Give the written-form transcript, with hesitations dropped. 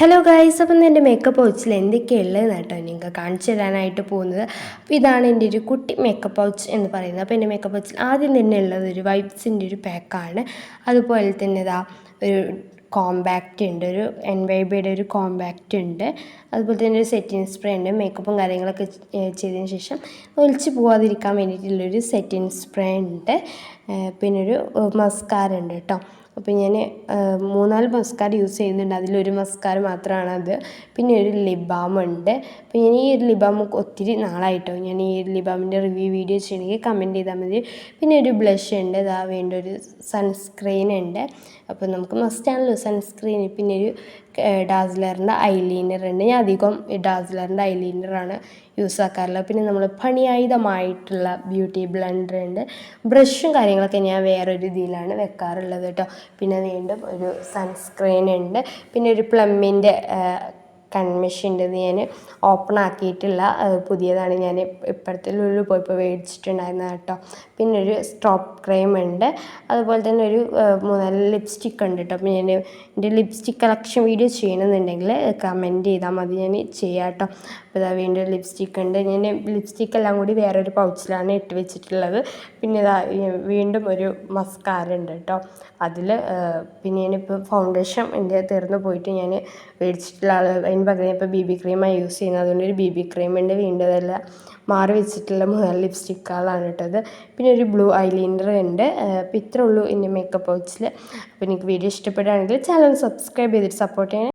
Hello guys, അപ്പം എൻ്റെ makeup പൗച്ചിൽ എന്തൊക്കെയുള്ളതെന്ന് കേട്ടോ നിങ്ങൾക്ക് കാണിച്ചു തരാനായിട്ട് പോകുന്നത്. അപ്പോൾ ഇതാണ് എൻ്റെ ഒരു കുട്ടി മേക്കപ്പ് പൗച്ച് എന്ന് പറയുന്നത്. അപ്പോൾ എൻ്റെ മേക്കപ്പ് പൗച്ചിൽ ആദ്യം തന്നെ ഉള്ളത് ഒരു വൈബ്സിൻ്റെ ഒരു പാക്കാണ്. അതുപോലെ തന്നെ ഇതാ ഒരു കോമ്പാക്റ്റ് ഉണ്ട്, ഒരു എൻവൈബിയുടെ ഒരു കോമ്പാക്റ്റ് ഉണ്ട്. അതുപോലെ തന്നെ ഒരു സെറ്റിംഗ് സ്പ്രേ ഉണ്ട്. മേക്കപ്പും കാര്യങ്ങളൊക്കെ ചെയ്തതിന് ശേഷം ഒലിച്ച് പോകാതിരിക്കാൻ വേണ്ടിയിട്ടുള്ളൊരു സെറ്റിംഗ് സ്പ്രേ ഉണ്ട്. പിന്നെ ഒരു മസ്കാര ഉണ്ട് കേട്ടോ. അപ്പോൾ ഞാൻ 3-4 മസ്കാര യൂസ് ചെയ്യുന്നുണ്ട്. അതിലൊരു മസ്കാര മാത്രമാണത്. പിന്നെ ഒരു ലിപ് ബാം ഉണ്ട്. അപ്പോൾ ഞാൻ ഈ ഒരു ലിപ് ബാം ഒത്തിരി നാളായിട്ടോ ഞാൻ ഈ ലിപ് ബാമിൻ്റെ റിവ്യൂ വീഡിയോ ചെയ്യണമെങ്കിൽ കമൻറ്റ് ചെയ്താൽ മതി. പിന്നെ ഒരു ബ്ലഷ് ഉണ്ട്, ഇതാ വേണ്ട ഒരു സൺസ്ക്രീൻ ഉണ്ട്. അപ്പോൾ നമുക്ക് മസ്റ്റാണല്ലോ സൺസ്ക്രീൻ. പിന്നെ ഒരു ഡാസ്ലറിൻ്റെ ഐലൈനർ ഉണ്ട്. ഞാൻ അധികം ഡാസ്ലറിൻ്റെ ഐലൈനറാണ് യൂസ് ആക്കാറുള്ളത്. പിന്നെ നമ്മൾ പണിയായുധമായിട്ടുള്ള ബ്യൂട്ടി ബ്ലെൻഡർ ഉണ്ട്. ബ്രഷും കാര്യങ്ങളൊക്കെ ഞാൻ വേറൊരു ഇതിലാണ് വെക്കാറുള്ളത് കേട്ടോ. പിന്നെ വീണ്ടും ഒരു സൺസ്ക്രീൻ ഉണ്ട്. പിന്നെ ഒരു പ്ലമ്മിൻ്റെ കൺമെഷീൻ്റെ ഞാൻ ഓപ്പൺ ആക്കിയിട്ടുള്ള പുതിയതാണ്. ഞാൻ ഇപ്പോഴത്തെ ലുലു പോയപ്പോൾ മേടിച്ചിട്ടുണ്ടായിരുന്നത് കേട്ടോ. പിന്നെ ഒരു സ്റ്റോപ്പ് ക്രീം ഉണ്ട്. അതുപോലെ തന്നെ ഒരു 3-4 ലിപ്സ്റ്റിക്ക് ഉണ്ട് കേട്ടോ. അപ്പോൾ ഞാൻ എൻ്റെ ലിപ്സ്റ്റിക് കളക്ഷൻ വീഡിയോ ചെയ്യണമെന്നുണ്ടെങ്കിൽ കമൻറ്റ് ചെയ്താൽ മതി, ഞാൻ ചെയ്യാം കേട്ടോ. അപ്പോൾ ഇതാ വീണ്ടും ലിപ്സ്റ്റിക്ക് ഉണ്ട്. ഞാൻ ലിപ്സ്റ്റിക്ക് എല്ലാം കൂടി വേറൊരു പൗച്ചിലാണ് ഇട്ട് വെച്ചിട്ടുള്ളത്. പിന്നെ ഇതാ വീണ്ടും ഒരു മസ്കാര ഉണ്ട് കേട്ടോ അതിൽ. പിന്നെ ഞാനിപ്പോൾ ഫൗണ്ടേഷൻ എൻ്റെ തീർന്നു പോയിട്ട് ഞാൻ മേടിച്ചിട്ടുള്ള അതിന് പകരം ഇപ്പോൾ BB ക്രീമാണ് യൂസ് ചെയ്യുന്നത്. അതുകൊണ്ട് ഒരു BB ക്രീം ഉണ്ട്. വീണ്ടും അതെല്ലാം മാറി വെച്ചിട്ടുള്ള 3 ലിപ്സ്റ്റിക്കുകളാണ് കേട്ടത്. പിന്നെ ഒരു ബ്ലൂ ഐലൈനർ ഉണ്ട്. അപ്പോൾ ഇത്രേ ഉള്ളൂ എൻ്റെ മേക്കപ്പ് പൗച്ചിൽ. അപ്പോൾ എനിക്ക് വീഡിയോ ഇഷ്ടപ്പെടുകയാണെങ്കിൽ ചാനൽ സബ്സ്ക്രൈബ് ചെയ്തിട്ട് സപ്പോർട്ട് ചെയ്യണം.